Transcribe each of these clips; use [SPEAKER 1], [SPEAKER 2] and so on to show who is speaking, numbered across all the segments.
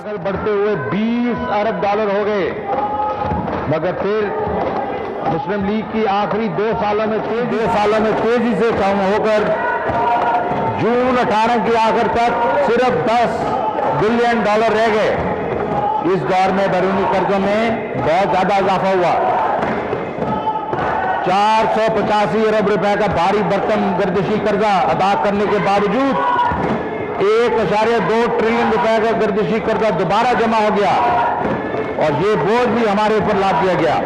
[SPEAKER 1] आगे बढ़ते हुए 20 अरब डॉलर हो गए, मगर फिर मुस्लिम लीग की आखिरी 2 सालों में तेजी से कम होकर जून 18 की आखिर तक सिर्फ 10 बिलियन डॉलर रह गए। इस दौर में बैरूनी कर्जों में बहुत ज्यादा इजाफा हुआ। 485 अरब रुपए का भारी भरकम गर्दिशी कर्जा अदा करने के बावजूद 1.2 ट्रिलियन रुपए का गर्दिशी कर्जा दोबारा जमा हो गया और ये बोझ भी हमारे ऊपर लाद दिया गया।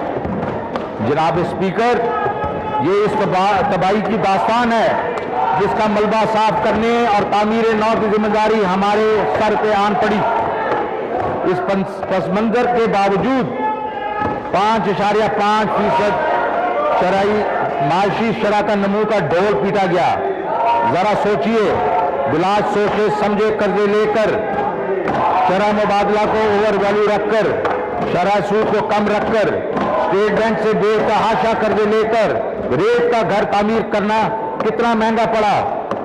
[SPEAKER 1] जनाब स्पीकर, ये इस तबाही की दास्तान है जिसका मलबा साफ करने और तामीर नौ की जिम्मेदारी हमारे सर पे आन पड़ी। इस पस मंजर के बावजूद 5.5% शरई माशी शरह का नमू का ढोल पीटा गया। जरा सोचिए, बिला सोचे समझे कर्जे लेकर, शरह मुबादला को ओवर वैल्यू रखकर, शरह सूद को कम रखकर, स्टेट बैंक से बेतहाशा कर्जे लेकर रेत का घर तामीर करना कितना महंगा पड़ा।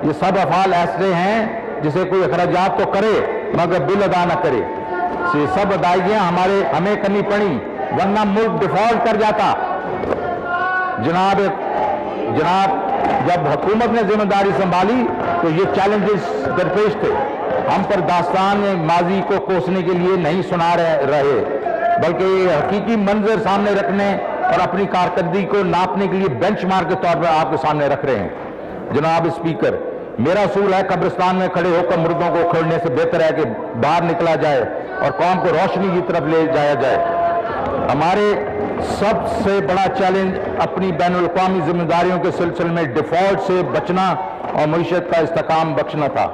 [SPEAKER 1] ये सब अफाल ऐसे हैं जिसे कोई अखराजात तो करे मगर बिल अदा न करे। ये सब अदायगियां हमें करनी पड़ी, वरना मुल्क डिफॉल्ट कर जाता। जनाब जब हुकूमत ने जिम्मेदारी संभाली तो ये चैलेंजेस दरपेश थे। हम पर दास्तान माजी को कोसने के लिए नहीं सुना रहे, बल्कि हकीकी मंजर सामने रखने और अपनी कारकर्दगी को नापने के लिए बेंचमार्क के तौर पर आपके सामने रख रहे हैं। जनाब स्पीकर, मेरा असूल है कब्रिस्तान में खड़े होकर मुर्दों को खोलने से बेहतर है कि बाहर निकला जाए और कौम को रोशनी की तरफ ले जाया जाए। हमारे सबसे बड़ा चैलेंज अपनी बैनुल-अक़वामी जिम्मेदारियों के सिलसिले में डिफॉल्ट से बचना और मईशत का इस्तेकाम बख्शना था।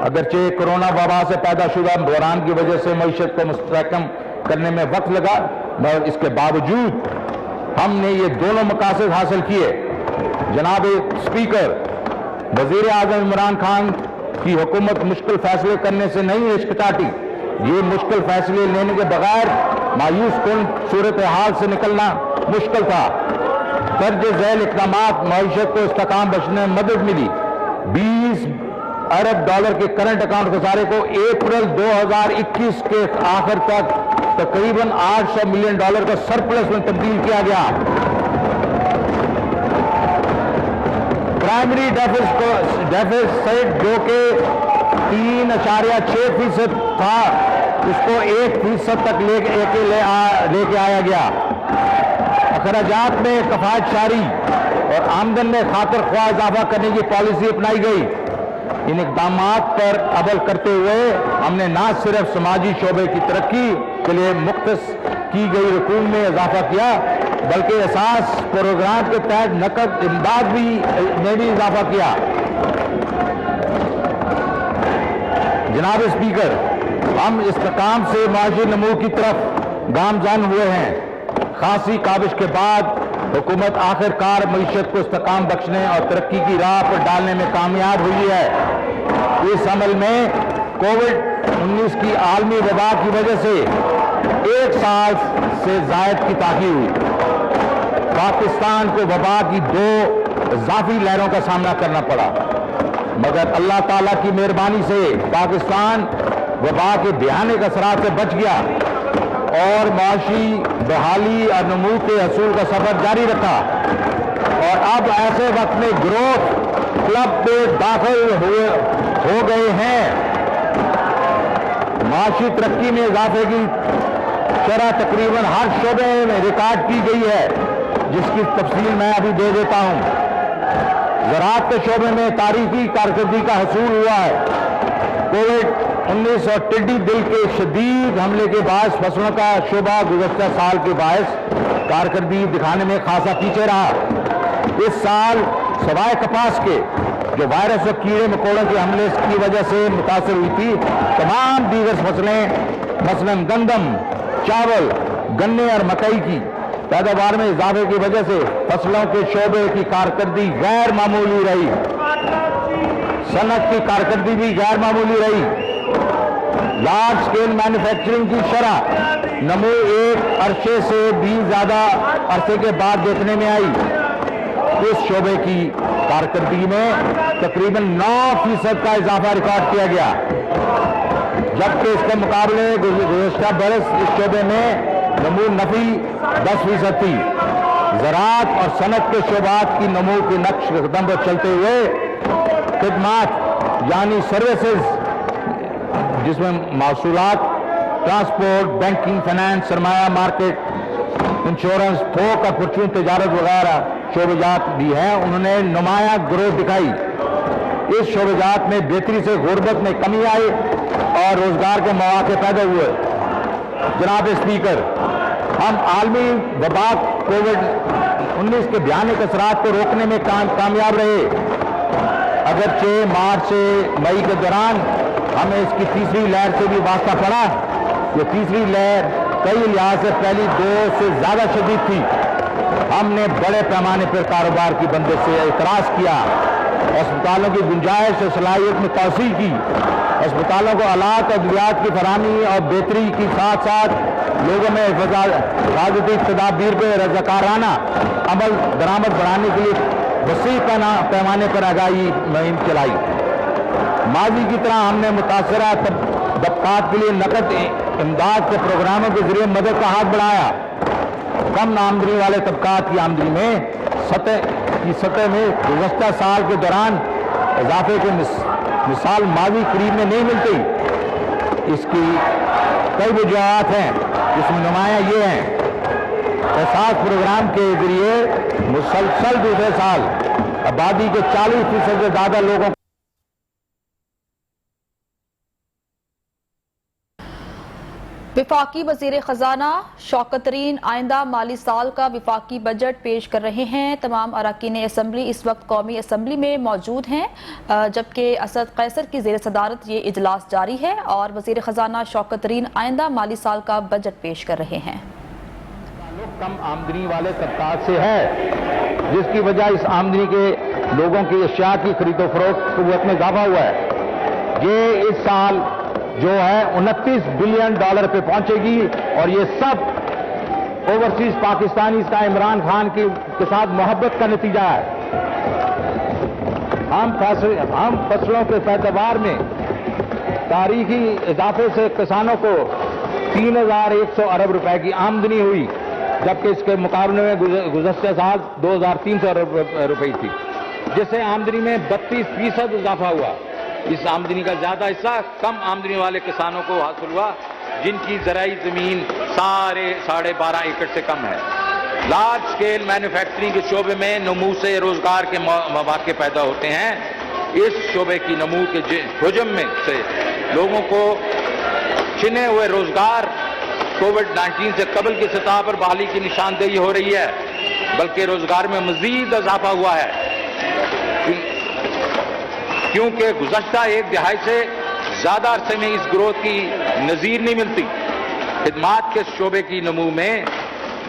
[SPEAKER 1] अगरचे कोरोना वबा से पैदा शुदा बहरान की वजह से मईशत को मुस्तहकम करने में वक्त लगा, मगर इसके बावजूद हमने ये दोनों मकासद हासिल किए। जनाब स्पीकर, वजीर आज़म इमरान खान की हुकूमत मुश्किल फैसले करने से नहीं हिचकिचाती। ये मुश्किल फैसले लेने के बगैर मायूस कुन सूरत हाल से निकलना मुश्किल था। दर्ज झैल इक़दामात मईशत को इस्तेकाम बख्शने में मदद मिली। 20 अरब डॉलर के करंट अकाउंट खसारे को अप्रैल 2021 के आखिर तक तकरीबन 800 मिलियन डॉलर का सरप्लस में तब्दील किया गया। प्राइमरी डेफिसिट जो कि 3.6% था, उसको 1% तक लेके आया गया। अखराजात में कफायत शारी और आमदन में खातिर ख्वाह इजाफा करने की पॉलिसी अपनाई गई। इन इक़दामात पर अमल करते हुए हमने न सिर्फ समाजी शोबे की तरक्की के लिए मुख्तस की गई रकूम में इजाफा किया, बल्कि एहसास प्रोग्राम के तहत नकद इमदाद में भी इजाफा किया। जनाब स्पीकर, हम इस्तेकाम से माशी नमू की तरफ गामजान हुए हैं। खासी काबिश के बाद हुकूमत आखिरकार मईशत को इस्तेकाम बख्शने और तरक्की की राह पर डालने में कामयाब हुई है। इस अमल में कोविड-19 की आलमी वबा की वजह से 1 साल से जायद की ताख़ीर हुई। पाकिस्तान को वबा की 2 इज़ाफ़ी लहरों का सामना करना पड़ा, मगर अल्लाह ताला की मेहरबानी से पाकिस्तान वबा के भयानक असरात से बच गया और माशी बहाली और नमू के हसूल का सफर जारी रखा। और अब ऐसे वक्त में ग्रोथ क्लब में दाखिल हो गए हैं। माशी तरक्की में इजाफे की शरह तकरीबन हर शोबे में रिकॉर्ड की गई है, जिसकी तफसील मैं अभी दे देता हूं। ज़राअत के शोबे में तारीखी कारकर्दगी का हसूल हुआ है। कोविड-19 और टिड्डी दिल के शदीद हमले के बाद फसलों का शोबा गुज़श्ता साल के बायस कारकर्दगी दिखाने में खासा पीछे रहा। इस साल सवाए कपास के जो वायरस और कीड़े मकोड़ों के हमले की वजह से मुतासर हुई थी, तमाम दीगर फसलें मसलन गंदम, चावल, गन्ने और मकई की पैदावार में इजाफे की वजह से फसलों के शोबे की कारकर्दगी गैर मामूली रही। सनत की कारकर्दगी भी गैर मामूली रही। लार्ज स्केल मैन्युफैक्चरिंग की शरह नमू एक अरसे से भी ज्यादा अरसे के बाद देखने में आई। इस शोबे की कारकर्दगी में तकरीबन 9% का इजाफा रिकॉर्ड किया गया। جبکہ اس کے مقابلے گزشتہ برس اس شعبے میں نمو نفی 10% تھی۔ زراعت اور صنعت کے شعبات کی نمو کے نقش قدم پر چلتے ہوئے خدمات یعنی سروسز، جس میں موصولات، ٹرانسپورٹ، بینکنگ، فائنانس، سرمایہ مارکیٹ، انشورنس، تھوک اور پرچون تجارت وغیرہ شعبات بھی ہیں، انہوں نے نمایاں گروتھ دکھائی۔ اس شعبات میں بہتری سے غربت میں کمی آئی اور روزگار کے مواقع پیدا ہوئے۔ جناب اسپیکر، ہم عالمی وبا کووڈ-19 کے بھیانک اثرات کو روکنے میں کامیاب رہے۔ اگرچہ مارچ سے مئی کے دوران ہمیں اس کی تیسری لہر سے بھی واسطہ پڑا۔ یہ تیسری لہر کئی لحاظ سے پہلی دو سے زیادہ شدید تھی۔ ہم نے بڑے پیمانے پر کاروبار کی بندش سے اعتراض کیا، اسپتالوں کی گنجائش اور صلاحیت میں توسیع کی، اسپتالوں کو آلات اور ادویات کی فراہمی اور بہتری کے ساتھ ساتھ لوگوں میں حفاظتی تدابیر پہ رضاکارانہ عمل درآمد بڑھانے کے لیے وسیع پیمانے پر آگاہی مہم چلائی۔ ماضی کی طرح ہم نے متاثرہ طبقات کے لیے نقد امداد کے پروگراموں کے ذریعے مدد کا ہاتھ بڑھایا۔ کم آمدنی والے طبقات کی آمدنی میں سطح میں گزشتہ سال کے دوران اضافے کی مثال ماضی قریب میں نہیں ملتی۔ اس کی کئی وجوہات ہیں، جس میں نمایاں یہ ہیں: احساس پروگرام کے ذریعے مسلسل دوسرے سال آبادی کے 40% سے زیادہ لوگوں
[SPEAKER 2] وفاقی وزیر خزانہ شوکت ترین آئندہ مالی سال کا وفاقی بجٹ پیش کر رہے ہیں۔ تمام اراکین اسمبلی اس وقت قومی اسمبلی میں موجود ہیں، جبکہ اسد قیصر کی زیر صدارت یہ اجلاس جاری ہے اور وزیر خزانہ شوکت ترین آئندہ مالی سال کا بجٹ پیش کر رہے ہیں۔
[SPEAKER 1] کم آمدنی والے طبقات سے ہے، جس کی وجہ اس آمدنی کے لوگوں کی اشیاء کی خرید و فروخت قوت میں اضافہ ہوا ہے۔ یہ اس سال جو ہے 29 بلین ڈالر پہ پہنچے گی اور یہ سب اوورسیز پاکستانی کا عمران خان کے ساتھ محبت کا نتیجہ ہے۔ ہم فصلوں کے پیداوار میں تاریخی اضافے سے کسانوں کو 3100 ارب روپے کی آمدنی ہوئی، جبکہ اس کے مقابلے میں گزشتہ سال 2300 ارب روپے تھی، جس سے آمدنی میں 32% اضافہ ہوا۔ اس آمدنی کا زیادہ حصہ کم آمدنی والے کسانوں کو حاصل ہوا، جن کی زرعی زمین 12.5 ایکڑ سے کم ہے۔ لارج سکیل مینوفیکچرنگ کے شعبے میں نمو سے روزگار کے مواقع پیدا ہوتے ہیں۔ اس شعبے کی نمو کے حجم میں سے لوگوں کو چھنے ہوئے روزگار کووڈ-19 سے قبل کی سطح پر بحالی کی نشاندہی ہو رہی ہے، بلکہ روزگار میں مزید اضافہ ہوا ہے، کیونکہ گزشتہ ایک دہائی سے زیادہ عرصے میں اس گروتھ کی نظیر نہیں ملتی۔ خدمات کے شعبے کی نمو میں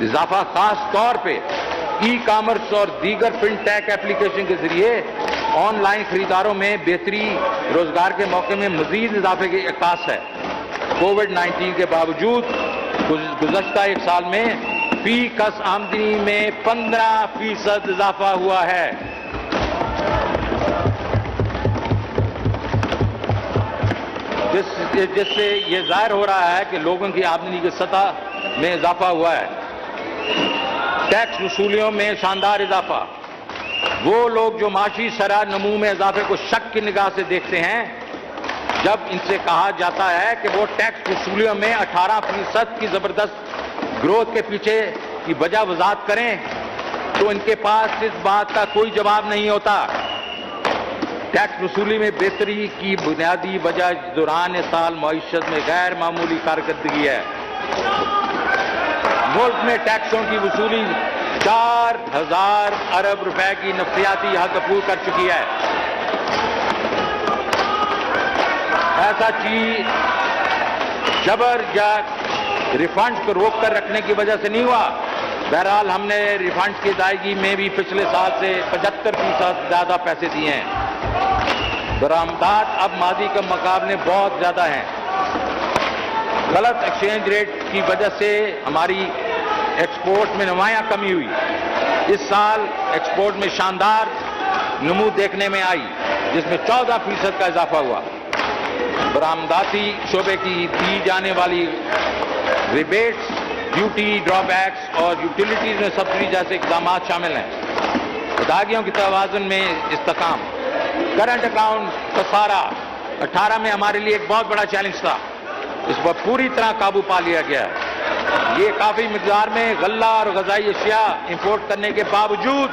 [SPEAKER 1] اضافہ خاص طور پہ ای کامرس اور دیگر فن ٹیک ایپلیکیشن کے ذریعے آن لائن خریداروں میں بہتری، روزگار کے موقع میں مزید اضافے کی عکاس ہے۔ کووڈ-19 کے باوجود گزشتہ ایک سال میں فی کس آمدنی میں 15% اضافہ ہوا ہے۔ جس سے یہ ظاہر ہو رہا ہے کہ لوگوں کی آمدنی کی سطح میں اضافہ ہوا ہے۔ ٹیکس وصولیوں میں شاندار اضافہ۔ وہ لوگ جو معاشی شرح نمو میں اضافے کو شک کی نگاہ سے دیکھتے ہیں، جب ان سے کہا جاتا ہے کہ وہ ٹیکس وصولیوں میں 18% کی زبردست گروتھ کے پیچھے کی وجہ وضاحت کریں، تو ان کے پاس اس بات کا کوئی جواب نہیں ہوتا۔ ٹیکس وصولی میں بہتری کی بنیادی وجہ دوران سال معیشت میں غیر معمولی کارکردگی ہے۔ ملک میں ٹیکسوں کی وصولی 4000 ارب روپے کی نفسیاتی حد عبور کر چکی ہے۔ ایسا چیز جبر یا ریفنڈ کو روک کر رکھنے کی وجہ سے نہیں ہوا۔ بہرحال ہم نے ریفنڈ کی ادائیگی میں بھی پچھلے سال سے 75% زیادہ پیسے دیے ہیں۔ درآمدات اب ماضی کے مقابلے بہت زیادہ ہیں۔ غلط ایکسچینج ریٹ کی وجہ سے ہماری ایکسپورٹ میں نمایاں کمی ہوئی۔ اس سال ایکسپورٹ میں شاندار نمو دیکھنے میں آئی، جس میں 14% کا اضافہ ہوا۔
[SPEAKER 3] बरामदाती शोबे की दी जाने वाली रिबेट्स, ड्यूटी ड्रॉबैक्स और यूटिलिटीज में सब्सिडी जैसे इकदाम शामिल हैं। अदायगियों की तवाज़ुन में इस्तेकाम। करंट अकाउंट खसारा 18 में हमारे लिए एक बहुत बड़ा चैलेंज था, इस पर पूरी तरह काबू पा लिया गया है। ये काफ़ी मिकदार में गल्ला और ग़ज़ाई अशिया इंपोर्ट करने के बावजूद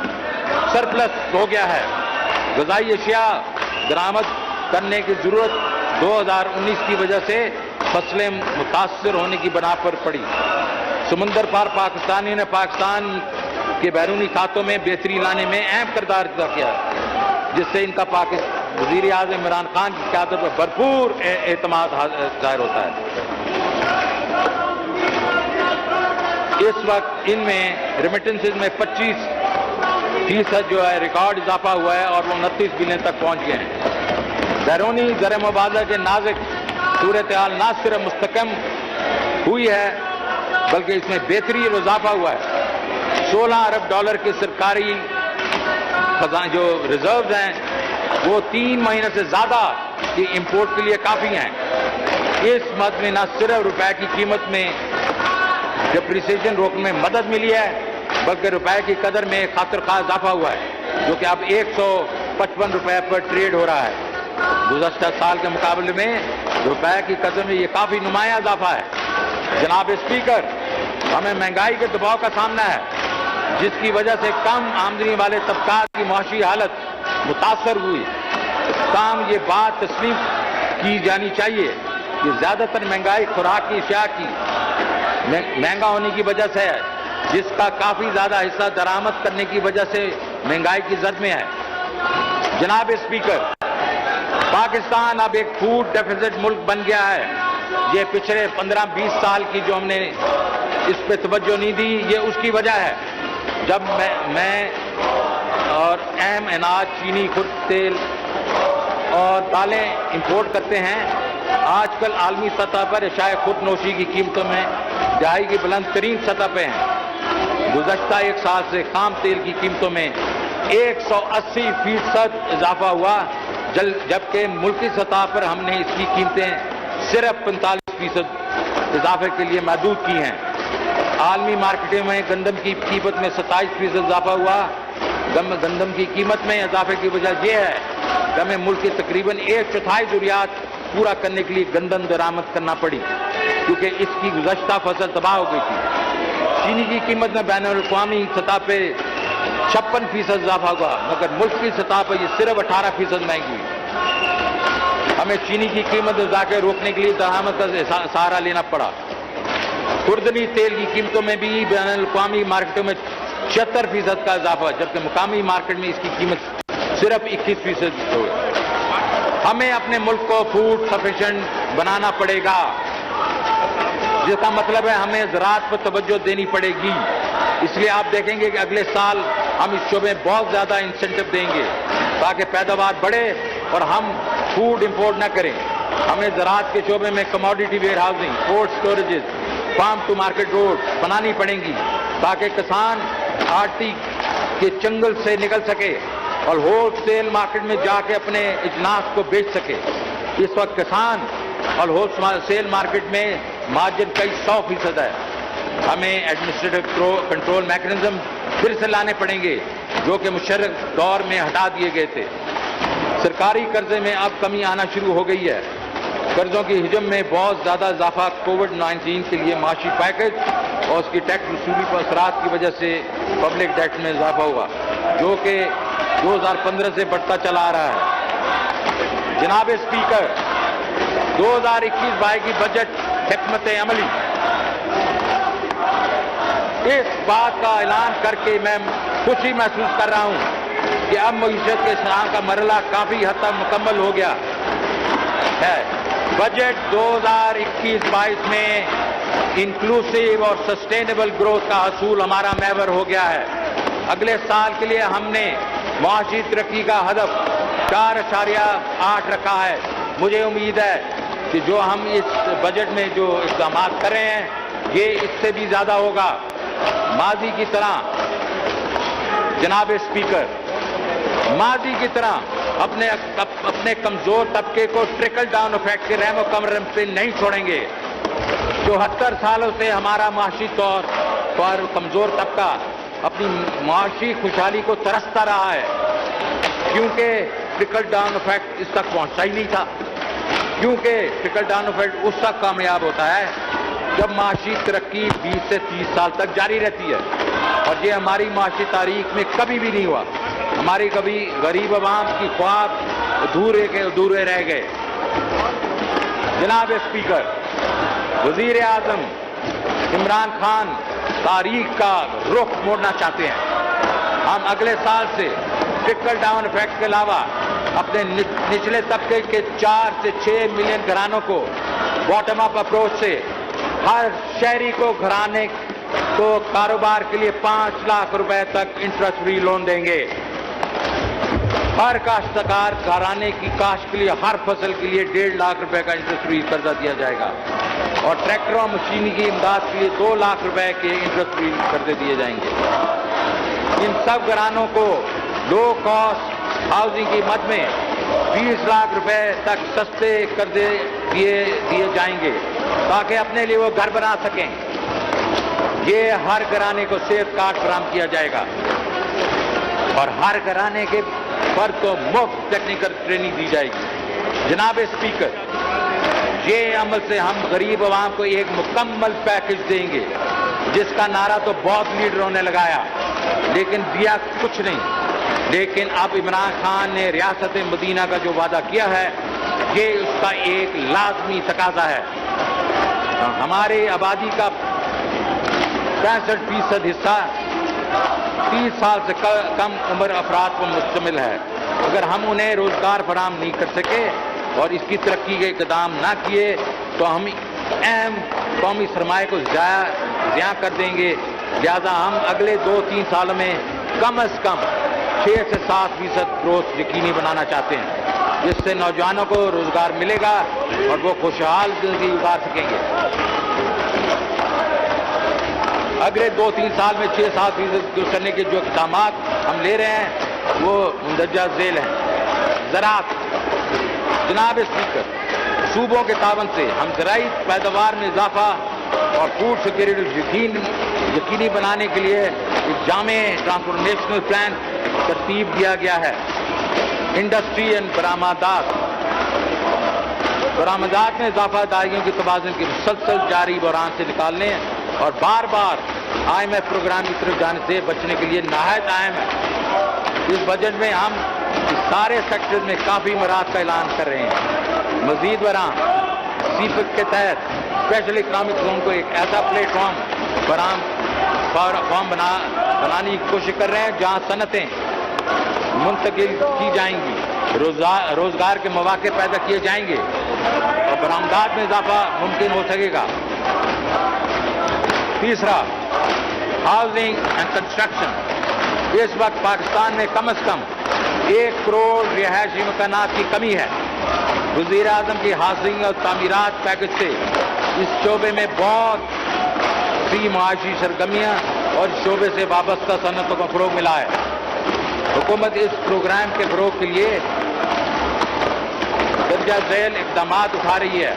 [SPEAKER 3] सरप्लस हो गया है। ग़ज़ाई अशिया दरामद करने की ज़रूरत 2019 की वजह से फसलें मुतासर होने की बना पर पड़ी। समुंदर पार पाकिस्तानी ने पाकिस्तान के बैरूनी खातों में बेहतरी लाने में अहम किरदार अदा किया, जिससे इनका वज़ीर आज़म इमरान खान की क़यादत पर भरपूर एतमाद ज़ाहिर होता है। इस वक्त इनमें रेमिटेंसेज में 25% जो है रिकॉर्ड इजाफा हुआ है और वो 29 बिलियन तक पहुंच गए हैं। बैरूनी ज़र मुबादला के नाजुक सूरत हाल न सिर्फ मुस्तकम हुई है बल्कि इसमें बेहतरी और इजाफा हुआ है। 16 अरब डॉलर के सरकारी जो रिजर्व हैं वो 3 महीने से ज़्यादा की इंपोर्ट के लिए काफ़ी हैं। इस मद में न सिर्फ रुपए की कीमत में डिप्रिसिएशन रोकने में मदद मिली है बल्कि रुपए की कदर में खातिर-खा इजाफा हुआ है, जो कि अब 155 रुपए पर ट्रेड हो रहा है। गुज़श्ता साल के मुकाबले में रुपए की कदर में ये काफ़ी नुमाया इजाफा है। जनाब स्पीकर, हमें महंगाई के दबाव का सामना है, जिसकी वजह से कम आमदनी वाले तबकात की माशी हालत मुतासर हुई। ताहम ये बात तस्लीम की जानी चाहिए कि ज़्यादातर महंगाई खुराक की अशिया की महंगा होने की वजह से है, जिसका काफ़ी ज़्यादा हिस्सा दरामद करने की वजह से महंगाई की जद में है। जनाब स्पीकर, पाकिस्तान अब एक फूड डेफिसिट मुल्क बन गया है। ये पिछले 15-20 साल की जो हमने इस पे तवज्जो नहीं दी, ये उसकी वजह है। जब मैं और अहम अनाज, चीनी, खुर्द तेल और दालें इंपोर्ट करते हैं, आजकल आलमी सतह पर अशाए खुद नोशी की कीमतों में दहाई की बुलंद तरीन सतह पे हैं। गुज़श्ता एक साल से खाम तेल की कीमतों में 180% इजाफा हुआ, जबकि मुल्की सतह पर हमने इसकी कीमतें सिर्फ 45% इजाफे के लिए महदूद की हैं। आलमी मार्केटों में गंदम की कीमत में 27% इजाफा हुआ। गंदम की कीमत में इजाफे की वजह यह है कि हमें मुल्क की तकरीबन 1/4 ज़रूरियात पूरा करने के लिए गंदम दरामद करना पड़ी, क्योंकि इसकी गुज़श्ता फसल तबाह हो गई थी। चीनी की कीमत में बैनुल-अक़वामी सतह पे 56% इजाफा हुआ, मगर मुल्क की सतह पर यह सिर्फ 18% महंगी हुई। हमें चीनी की कीमत इजाफे रोकने के लिए दरामद का सहारा लेना पड़ा। खुर्दनी तेल की कीमतों में भी बैनुल-अक़वामी मार्केटों में 76% का इजाफा, जबकि मुकामी मार्केट में इसकी कीमत सिर्फ 21% हो गई। हमें अपने मुल्क को फूड सफिशिएंट बनाना पड़ेगा, जिसका मतलब है हमें ज़राअत पर तवज्जो देनी पड़ेगी। इसलिए आप देखेंगे कि अगले साल हम इस शोबे में बहुत ज़्यादा इंसेंटिव देंगे ताकि पैदावार बढ़े और हम फूड इंपोर्ट न करें। हमें ज़राअत के शोबे में commodity warehousing, cold storages, farm to market road बनानी पड़ेंगी ताकि किसान आड़ती के चंगल से निकल सके और होलसेल मार्केट में जाके अपने इजनास को बेच सके। इस वक्त किसान और होलसेल मार्केट में मार्जिन कई 100% है। हमें एडमिनिस्ट्रेटिव कंट्रोल मैकेनिज्म फिर से लाने पड़ेंगे, जो कि मुशर्रफ दौर में हटा दिए गए थे। सरकारी कर्जे में अब कमी आना शुरू हो गई है। कर्जों की हिजम में बहुत ज़्यादा इजाफा कोविड-19 के लिए माशी पैकेज और उसकी टैक्स वसूली पर असरात की वजह से पब्लिक डेट में इजाफा हुआ, जो कि 2015 से बढ़ता चला आ रहा है। जनाब स्पीकर, 2021-22 की बजट हिकमत अमली इस बात का ऐलान करके मैं खुशी महसूस कर रहा हूं कि अब मईशत के इस्लाम का मरला काफ़ी हद तक मुकम्मल हो गया है। बजट 2021-22 में इंक्लूसिव और सस्टेनेबल ग्रोथ का हसूल हमारा महवर हो गया है। अगले साल के लिए हमने माशी तरक्की का हदफ 4.8 रखा है। मुझे उम्मीद है कि जो हम इस बजट में जो इक़दाम कर रहे हैं ये इससे भी ज़्यादा होगा। माजी की तरह जनाब स्पीकर, माजी की तरह اپنے کمزور طبقے کو ٹرکل ڈاؤن افیکٹ کے رحم و کرم پہ نہیں چھوڑیں گے. 74 سالوں سے ہمارا معاشی طور پر کمزور طبقہ اپنی معاشی خوشحالی کو ترستا رہا ہے, کیونکہ ٹرکل ڈاؤن افیکٹ اس تک پہنچتا ہی نہیں تھا. کیونکہ ٹرکل ڈاؤن افیکٹ اس تک کامیاب ہوتا ہے جب معاشی ترقی 20 سے 30 سال تک جاری رہتی ہے, اور یہ ہماری معاشی تاریخ میں کبھی بھی نہیں ہوا. ہماری کبھی غریب عوام کی خواب ادھورے رہ گئے. جناب اسپیکر, وزیر اعظم عمران خان تاریخ کا رخ موڑنا چاہتے ہیں. ہم اگلے سال سے ٹرکل ڈاؤن افیکٹ کے علاوہ اپنے نچلے طبقے کے 4 سے 6 ملین گھرانوں کو باٹم اپ اپروچ سے ہر شہری کو گھرانے کو کاروبار کے لیے 5 لاکھ روپے تک انٹرسٹ فری لون دیں گے. ہر کاشتکار گھرانے کی کاشت کے لیے ہر فصل کے لیے 1.5 لاکھ روپے کا انٹرسٹ فری قرضہ دیا جائے گا, اور ٹریکٹروں اور مشینری کی امداد کے لیے 2 لاکھ روپے کے انٹرسٹ فری قرضے دیے جائیں گے. ان سب گھرانوں کو لو کاسٹ ہاؤسنگ کی مد میں 20 لاکھ روپے تک سستے قرضے دیے جائیں گے تاکہ اپنے لیے وہ گھر بنا سکیں. یہ ہر گھرانے کو صحت کارڈ فراہم کیا جائے گا, اور ہر گھرانے کے فرد کو مفت ٹیکنیکل ٹریننگ دی جائے گی. جناب اسپیکر, یہ عمل سے ہم غریب عوام کو ایک مکمل پیکج دیں گے, جس کا نعرہ تو بہت لیڈروں نے لگایا لیکن دیا کچھ نہیں. لیکن اب عمران خان نے ریاست مدینہ کا جو وعدہ کیا ہے, یہ اس کا ایک لازمی تقاضا ہے. ہماری آبادی کا 65% حصہ 30 سال سے کم عمر افراد پر مشتمل ہے. اگر ہم انہیں روزگار فراہم نہیں کر سکے اور اس کی ترقی کے اقدام نہ کیے تو ہم اہم قومی سرمایہ کو ضیاع کر دیں گے. لہذا ہم اگلے 2-3 سالوں میں کم از کم 6 سے 7% گروتھ یقینی بنانا چاہتے ہیں, جس سے نوجوانوں کو روزگار ملے گا اور وہ خوشحال زندگی گزار سکیں گے. اگلے 2-3 سال میں 6-7% کرنے کے جو اقدامات ہم لے رہے ہیں وہ مندرجہ ذیل ہیں. زراعت. جناب اسپیکر, صوبوں کے تعاون سے ہم زرعی پیداوار میں اضافہ اور فوڈ سیکورٹی یقینی بنانے کے لیے ایک جامع ٹرانسفارمیشنل پلان ترتیب دیا گیا ہے. انڈسٹری اینڈ برآمدات میں اضافہ ادائیگیوں کے توازن کے مسلسل جاری بحران سے نکالنے اور بار بار IMF پروگرام کی طرف جانے سے بچنے کے لیے نہایت اہم ہے. اس بجٹ میں ہم اس سارے سیکٹر میں کافی مراحت کا اعلان کر رہے ہیں. مزید برآں CPEC کے تحت اسپیشل اکنامک زون کو ایک ایسا پلیٹ فارم بنانے کی کوشش کر رہے ہیں جہاں صنعتیں منتقل کی جائیں گی, روزگار کے مواقع پیدا کیے جائیں گے اور برآمدات میں اضافہ ممکن ہو سکے گا. تیسرا, ہاؤسنگ اینڈ کنسٹرکشن. اس وقت پاکستان میں کم از کم 1 کروڑ رہائشی مکانات کی کمی ہے. وزیر اعظم کی ہاؤسنگ اور تعمیرات پیکج سے اس شعبے میں بہت سی معاشی سرگرمیاں اور شعبے سے وابستہ صنعتوں کو فروغ ملا ہے. حکومت اس پروگرام کے فروغ کے لیے درجہ ذیل اقدامات اٹھا رہی ہے.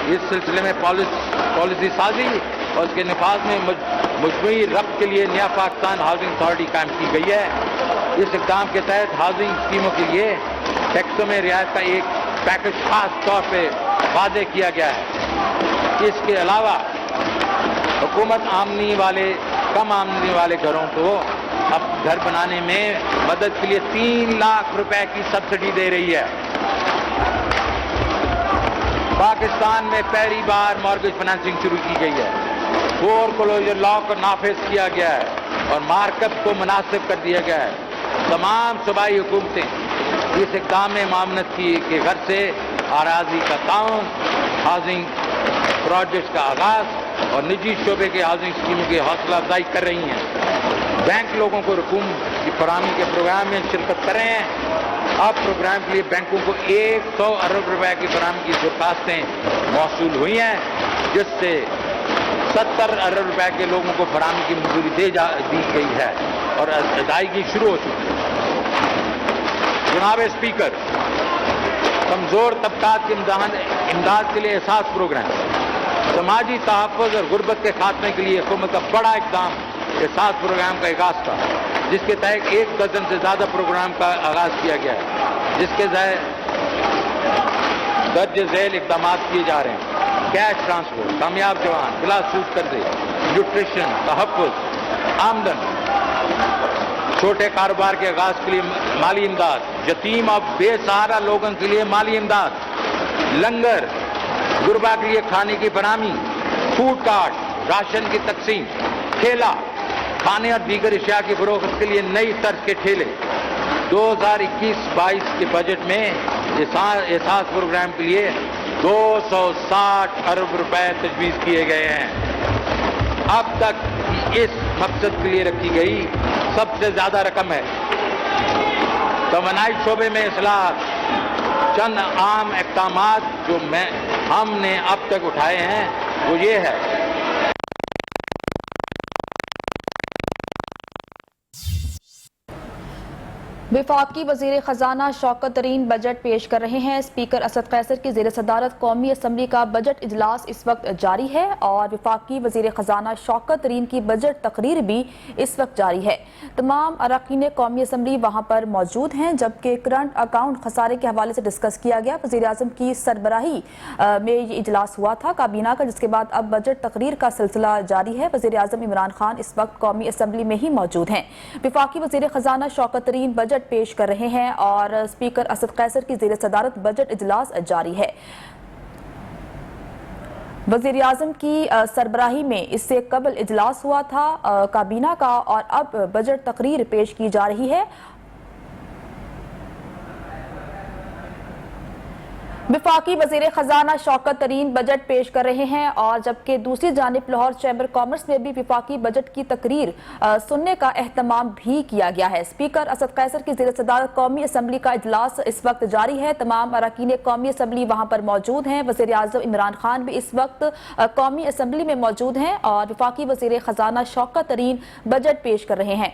[SPEAKER 3] اس سلسلے میں پالیسی سازی اور اس کے نفاذ میں مجموعی ربط کے لیے نیا پاکستان ہاؤسنگ اتھارٹی قائم کی گئی ہے. اس اقدام کے تحت ہاؤسنگ اسکیموں کے لیے ٹیکسوں میں رعایت کا ایک پیکج خاص طور پہ واضح کیا گیا ہے. اس کے علاوہ حکومت کم آمدنی والے گھروں کو اب گھر بنانے میں مدد کے لیے 3 لاکھ روپے کی سبسڈی دے رہی ہے. پاکستان میں پہلی بار مارگیج فنانسنگ شروع کی گئی ہے. فور کلوجر لا کو نافذ کیا گیا ہے اور مارک اپ کو مناسب کر دیا گیا ہے. تمام صوبائی حکومتیں اس اقدام میں معاونت کے غرض سے اراضی کا تعاون, ہاؤسنگ پروجیکٹس کا آغاز اور نجی شعبے کے ہاؤسنگ اسکیموں کی حوصلہ افزائی کر رہی ہیں. بینک لوگوں کو رقوم کی فراہمی کے پروگرام میں شرکت کر رہے ہیں. اب پروگرام کے لیے بینکوں کو 100 ارب روپے کی فراہمی کی درخواستیں موصول ہوئی ہیں, جس سے 70 ارب روپے کے لوگوں کو فراہمی کی منظوری دی گئی ہے اور ادائیگی شروع ہو چکی ہے. जनाब स्पीकर, कमज़ोर तबकात की इमदाद के लिए एहसास प्रोग्राम, समाजी तहफ़्फ़ुज़ और गुर्बत के खात्मे के लिए हुकूमत का बड़ा इक़दाम एहसास प्रोग्राम का आगाज़ था, जिसके तहत 1 दर्जन से ज़्यादा प्रोग्राम का आगाज़ किया गया है, जिसके दर्ज झेल इक़दाम किए जा रहे हैं। कैश ट्रांसफर, कामयाब जवान, बिला सूद कर्जे, न्यूट्रिशन, तहफ़्फ़ुज़, आमदन, छोटे कारोबार के आगाज़ के लिए माली इमदाद, यतीम और बेसहारा लोगों के लिए माली इमदाद, लंगर, गुरबा के लिए खाने की फराहमी, फूड कार्ट, राशन की तकसीम, ठेला, खाने और दीगर अशिया की फरोख्त के लिए नई तर्ज के ठेले। 2021-22 के बजट में एहसास प्रोग्राम के लिए 260 अरब रुपए तजवीज़ किए गए हैं। अब तक इस मकसद के लिए रखी गई सबसे ज़्यादा रकम है। तवानाई शोबे में इस्लाह, चंद आम इक़दामात जो हमने अब तक उठाए हैं वो ये है।
[SPEAKER 2] वफाकी वज़ीर ख़जाना शौकत तरीन बजट पेश कर रहे हैं। स्पीकर असद कैसर की ज़ेर सदारत कौमी असम्बली का बजट इजलास इस वक्त जारी है और वफाकी वज़ीर ख़जाना शौकत तरीन की बजट तकरीर भी इस वक्त जारी है। तमाम अरकान कौमी असम्बली वहाँ पर मौजूद हैं, जबकि करंट अकाउंट खसारे के हवाले से डिस्कस किया गया। वज़ीर आज़म की सरबराही में ये इजलास हुआ था काबीना का, जिसके बाद अब बजट तकरीर का सिलसिला जारी है। वज़ीर आज़म इमरान खान इस वक्त कौमी असम्बली में ही मौजूद हैं। वफाकी वज़ीर ख़जाना शौकत तरीन बजट पेश कर रहे हैं और स्पीकर असद कैसर की ज़ेर सदारत बजट इजलास जारी है। वज़ीर आज़म की सरबराही में इससे कबल इजलास हुआ था काबीना का और अब बजट तकरीर पेश की जा रही है। वफाकी वज़ीर ख़जाना शौकत तरीन बजट पेश कर रहे हैं और जबकि दूसरी जानिब लाहौर चैम्बर कॉमर्स में भी वफाकी बजट की तकरीर सुनने का एहतमाम भी किया गया है। स्पीकर असद कैसर की ज़ेर सदारत कौमी असम्बली का इजलास इस वक्त जारी है। तमाम अरकान कौमी असम्बली वहाँ पर मौजूद हैं। वज़ीर आज़म इमरान खान भी इस वक्त कौमी असम्बली में मौजूद हैं और वफाकी वज़ीर ख़जाना शौकत तरीन बजट पेश कर रहे हैं।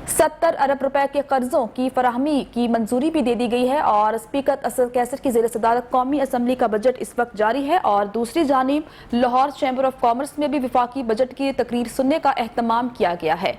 [SPEAKER 2] 70 अरब रुपए के कर्जों की फराहमी की मंजूरी भी दे दी गई है और स्पीकर असद कैसर की ज़ेर सदारत कौमी असम्बली का बजट इस वक्त जारी है और दूसरी जानिब लाहौर चैम्बर ऑफ कॉमर्स में भी वफाकी बजट की तकरीर सुनने का एहतमाम किया गया है।